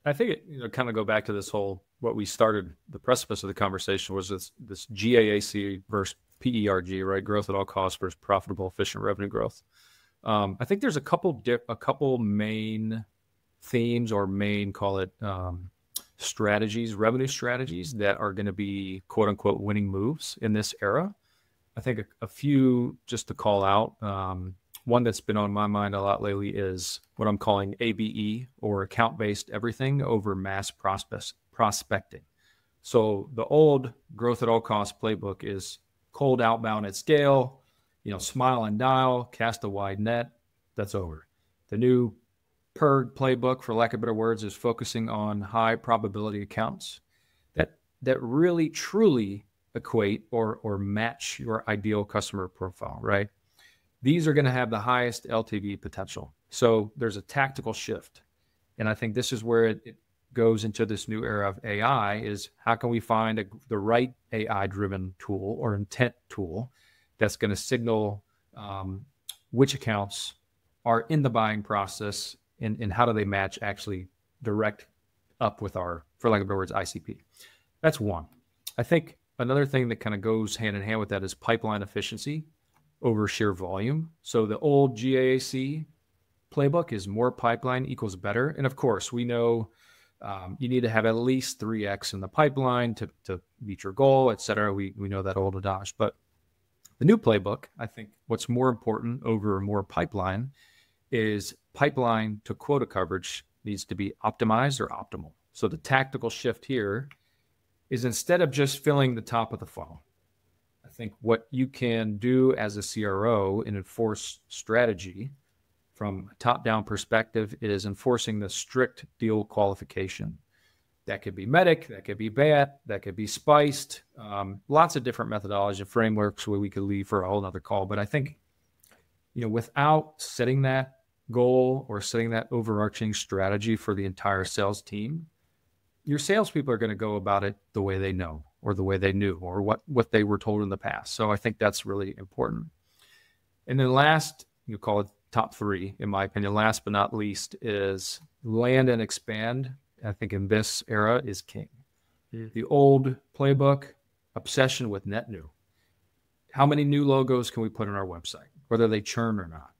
I think it kind of go back to this whole, what we started, the precipice of the conversation was this GAAC versus PERG, right? Growth at all costs versus profitable, efficient revenue growth. I think there's a couple main themes or main, call it strategies, revenue strategies that are going to be quote unquote winning moves in this era. I think a few just to call out. One that's been on my mind a lot lately is what I'm calling ABE or account-based everything over mass prospecting. So the old growth at all costs playbook is cold outbound at scale, smile and dial, cast a wide net. That's over. The new PERG playbook, for lack of better words, is focusing on high probability accounts that really truly equate or match your ideal customer profile, right? These are going to have the highest LTV potential. So there's a tactical shift. And I think this is where it goes into this new era of AI is how can we find the right AI-driven tool or intent tool that's going to signal which accounts are in the buying process and how do they match actually direct up with our, for lack of better words, ICP. That's one. I think another thing that kind of goes hand in hand with that is pipeline efficiency over sheer volume. So the old GAAC playbook is more pipeline equals better. And of course, we know you need to have at least 3x in the pipeline to meet your goal, et cetera. We know that old adage. But the new playbook, I think what's more important over more pipeline is pipeline to quota coverage needs to be optimized or optimal. So the tactical shift here is instead of just filling the top of the funnel, I think what you can do as a CRO and enforce strategy from a top-down perspective is enforcing the strict deal qualification. That could be MEDDIC, that could be BAT, that could be spiced, lots of different methodology and frameworks where we could leave for a whole nother call. But I think, without setting that goal or setting that overarching strategy for the entire sales team, your salespeople are going to go about it the way they know, or the way they knew, or what they were told in the past. So I think that's really important. And then last, you call it top three, in my opinion, last but not least, is land and expand. I think in this era is king. The old playbook, obsession with net new. How many new logos can we put on our website, whether they churn or not?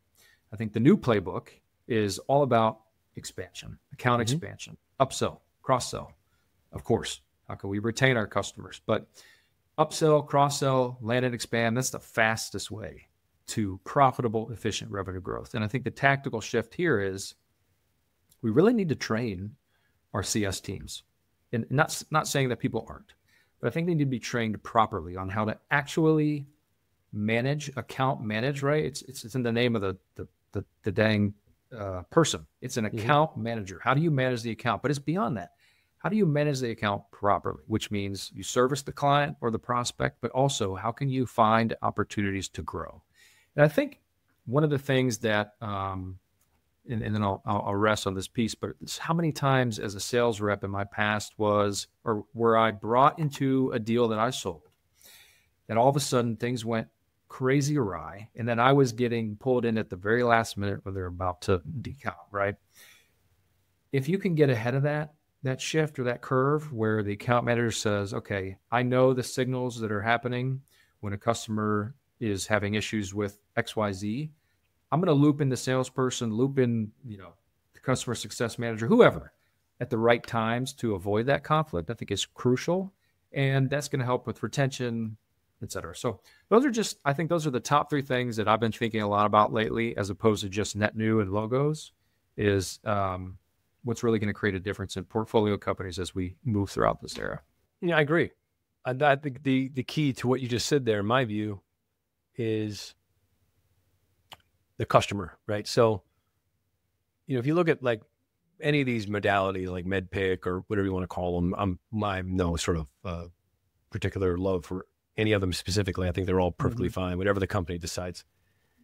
I think the new playbook is all about expansion, account expansion, upsell, cross-sell. Of course, how can we retain our customers? But upsell, cross-sell, land and expand, that's the fastest way to profitable, efficient revenue growth. And I think the tactical shift here is we really need to train our CS teams. And not saying that people aren't, but I think they need to be trained properly on how to actually manage, account manage, right? It's in the name of the dang person. It's an account manager. How do you manage the account? But it's beyond that. How do you manage the account properly? Which means you service the client or the prospect, but also how can you find opportunities to grow? And I think one of the things that, and then I'll rest on this piece, but it's how many times as a sales rep in my past was, or where I brought into a deal that I sold, that all of a sudden things went crazy awry, and then I was getting pulled in at the very last minute when they're about to decount, right? If you can get ahead of that shift or that curve where the account manager says, okay, I know the signals that are happening when a customer is having issues with XYZ, I'm going to loop in the salesperson, loop in, the customer success manager, whoever, at the right times to avoid that conflict. I think is crucial, and that's going to help with retention, et cetera. So I think those are the top three things that I've been thinking a lot about lately, as opposed to just net new and logos, is what's really going to create a difference in portfolio companies as we move throughout this era. Yeah, I agree. I think the key to what you just said there, in my view, is the customer, right? So, if you look at like any of these modalities, like MedPick or whatever you want to call them, I have no sort of particular love for any of them specifically. I think they're all perfectly fine, whatever the company decides.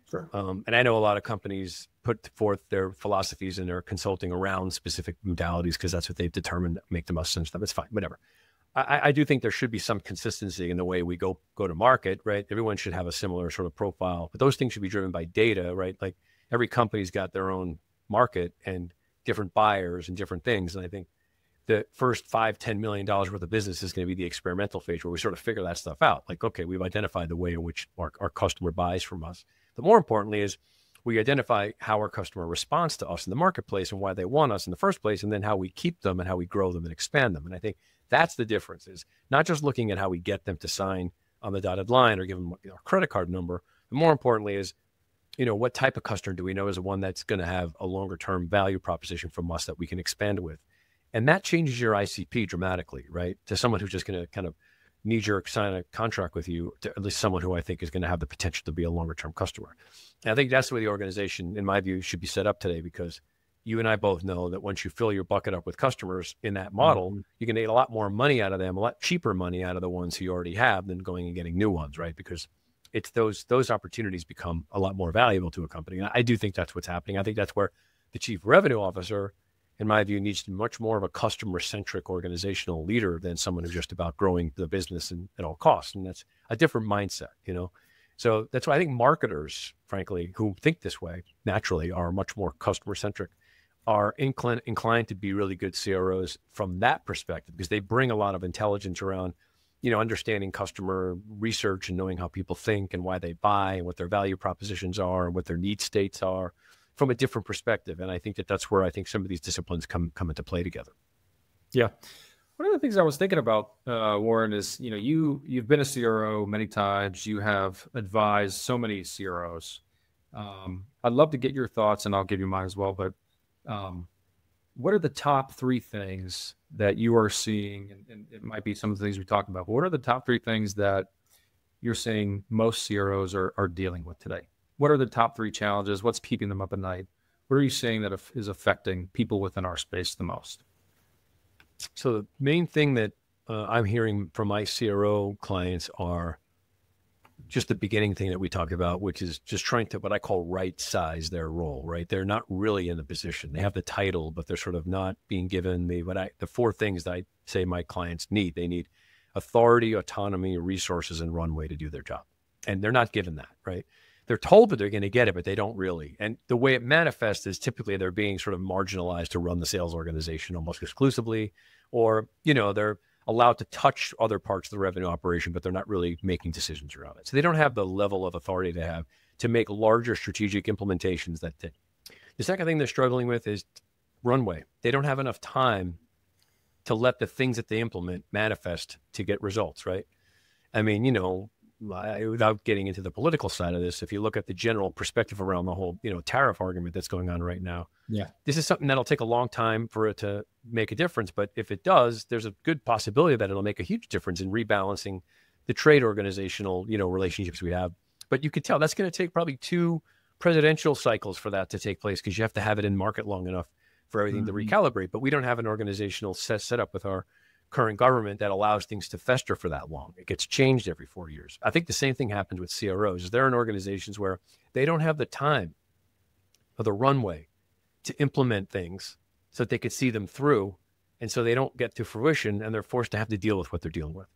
Sure. And I know a lot of companies put forth their philosophies and their consulting around specific modalities because that's what they've determined make the most sense to them. It's fine, whatever. I do think there should be some consistency in the way we go to market, right? Everyone should have a similar sort of profile, but those things should be driven by data, right? Like every company's got their own market and different buyers and different things. And I think the first $5-10 million worth of business is going to be the experimental phase where we sort of figure that stuff out. Like, okay, we've identified the way in which our customer buys from us. But more importantly is we identify how our customer responds to us in the marketplace and why they want us in the first place, and then how we keep them and how we grow them and expand them. And I think that's the difference, is not just looking at how we get them to sign on the dotted line or give them our credit card number. But more importantly is, what type of customer do we know is the one that's going to have a longer term value proposition from us that we can expand with. And that changes your ICP dramatically, right? To someone who's just going to kind of knee-jerk sign a contract with you, to at least someone who I think is going to have the potential to be a longer-term customer. And I think that's the way the organization, in my view, should be set up today, because you and I both know that once you fill your bucket up with customers in that model, you can get a lot more money out of them, a lot cheaper money out of the ones who you already have than going and getting new ones, right? Because it's those opportunities become a lot more valuable to a company. And I do think that's what's happening. I think that's where the chief revenue officer, in my view, needs to be much more of a customer-centric organizational leader than someone who's just about growing the business at all costs. And that's a different mindset, So that's why I think marketers, frankly, who think this way naturally are much more customer-centric, are inclined to be really good CROs from that perspective, because they bring a lot of intelligence around, understanding customer research and knowing how people think and why they buy and what their value propositions are and what their need states are from a different perspective. And I think that's where I think some of these disciplines come into play together. Yeah. One of the things I was thinking about, Warren, is, you've been a CRO many times. You have advised so many CROs. I'd love to get your thoughts, and I'll give you mine as well. But what are the top three things that you are seeing? And it might be some of the things we talked about, but what are the top three things that you're seeing most CROs are dealing with today? What are the top three challenges? What's keeping them up at night? What are you seeing that is affecting people within our space the most? So the main thing that I'm hearing from my CRO clients are just the beginning thing that we talked about, which is just trying to what I call right size their role, right? They're not really in the position. They have the title, but they're sort of not being given the four things that I say my clients need. They need authority, autonomy, resources, and runway to do their job. And they're not given that, right? They're told that they're going to get it, but they don't really. And the way it manifests is typically they're being sort of marginalized to run the sales organization almost exclusively, or, they're allowed to touch other parts of the revenue operation, but they're not really making decisions around it. So they don't have the level of authority they have to make larger strategic implementations that thing. The second thing they're struggling with is runway. They don't have enough time to let the things that they implement manifest to get results, right? I mean, without getting into the political side of this, if you look at the general perspective around the whole, tariff argument that's going on right now, this is something that'll take a long time for it to make a difference. But if it does, there's a good possibility that it'll make a huge difference in rebalancing the trade organizational, relationships we have. But you could tell that's going to take probably 2 presidential cycles for that to take place, because you have to have it in market long enough for everything to recalibrate. But we don't have an organizational set up with our current government that allows things to fester for that long. It gets changed every 4 years. I think the same thing happens with CROs. They're in organizations where they don't have the time or the runway to implement things so that they could see them through. And so they don't get to fruition, and they're forced to have to deal with what they're dealing with.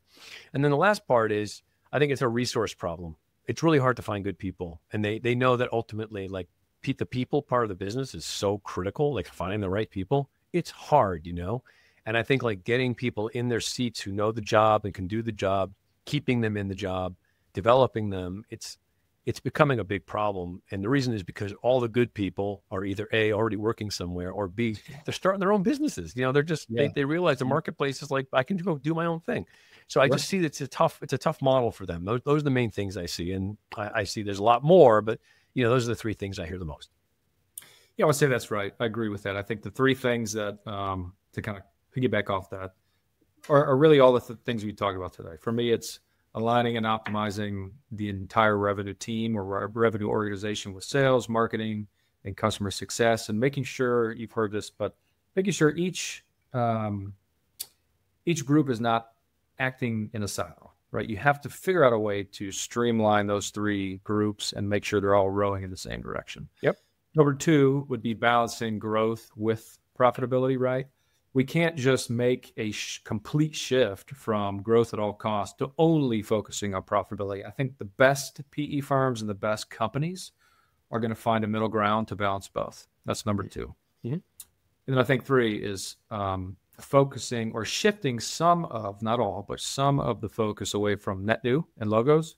And then the last part is, I think it's a resource problem. It's really hard to find good people. And they know that ultimately, like, the people part of the business is so critical, like finding the right people. It's hard, And I think like getting people in their seats who know the job and can do the job, keeping them in the job, developing them, it's becoming a big problem. And the reason is because all the good people are either A, already working somewhere, or B, they're starting their own businesses. They're just, they realize the marketplace is like, I can go do my own thing. So I just see that it's a tough model for them. Those are the main things I see. And I see there's a lot more, but those are the 3 things I hear the most. Yeah, I would say that's right. I agree with that. I think the 3 things that, to kind of piggyback off that, are really all the things we talked about today. For me, it's aligning and optimizing the entire revenue team or revenue organization with sales, marketing, and customer success, and making sure, you've heard this, but making sure each group is not acting in a silo, right? You have to figure out a way to streamline those 3 groups and make sure they're all rowing in the same direction. Yep. Number 2 would be balancing growth with profitability, right? We can't just make a complete shift from growth at all costs to only focusing on profitability. I think the best PE firms and the best companies are going to find a middle ground to balance both. That's number 2. Mm-hmm. And then I think 3 is focusing or shifting some of, not all, but some of the focus away from net new and logos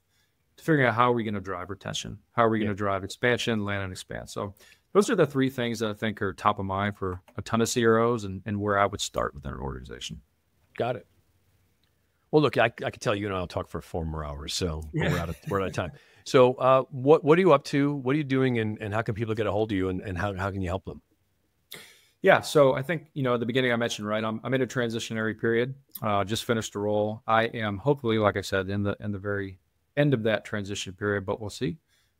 to figuring out how are we going to drive retention? How are we going to drive expansion, land and expand? So those are the 3 things that I think are top of mind for a ton of CROs and where I would start within an organization. Got it. Well, look, I could tell you and I'll talk for 4 more hours, so we're out of time. So what are you up to? What are you doing, and how can people get a hold of you, and how can you help them? Yeah, so I think, at the beginning I mentioned, right, I'm in a transitionary period, just finished a role. I am hopefully, like I said, in the very end of that transition period, but we'll see.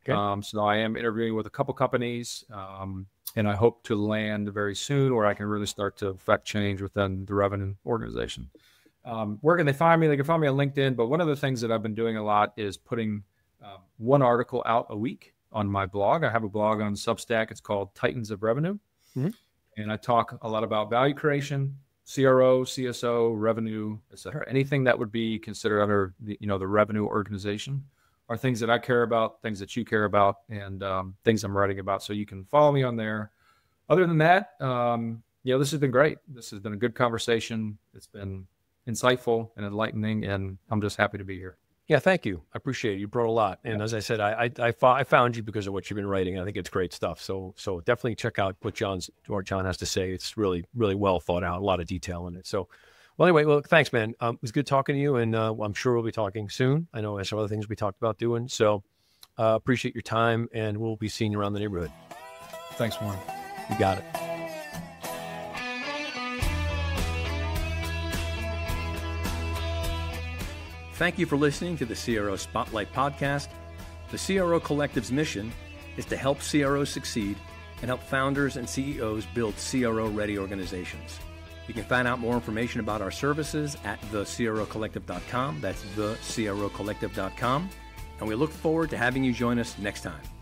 Okay. So I am interviewing with a couple companies, and I hope to land very soon where I can really start to affect change within the revenue organization. Where can they find me? They can find me on LinkedIn, but one of the things that I've been doing a lot is putting 1 article out a week on my blog. I have a blog on Substack. It's called Titans of Revenue. Mm-hmm. And I talk a lot about value creation, CRO, CSO, revenue, et cetera. Anything that would be considered under the revenue organization are things that I care about, things that you care about, and things I'm writing about. So you can follow me on there. Other than that, this has been great. This has been a good conversation. It's been insightful and enlightening, and I'm just happy to be here. Yeah, thank you. I appreciate it. You brought a lot. And as I said, I found you because of what you've been writing. I think it's great stuff. So definitely check out what John has to say. It's really, really well thought out, a lot of detail in it. So, well, anyway, thanks, man. It was good talking to you, and I'm sure we'll be talking soon. I know there's some other things we talked about doing. So appreciate your time, and we'll be seeing you around the neighborhood. Thanks, Warren. You got it. Thank you for listening to the CRO Spotlight Podcast. The CRO Collective's mission is to help CROs succeed and help founders and CEOs build CRO-ready organizations. You can find out more information about our services at thecrocollective.com. That's thecrocollective.com. and we look forward to having you join us next time.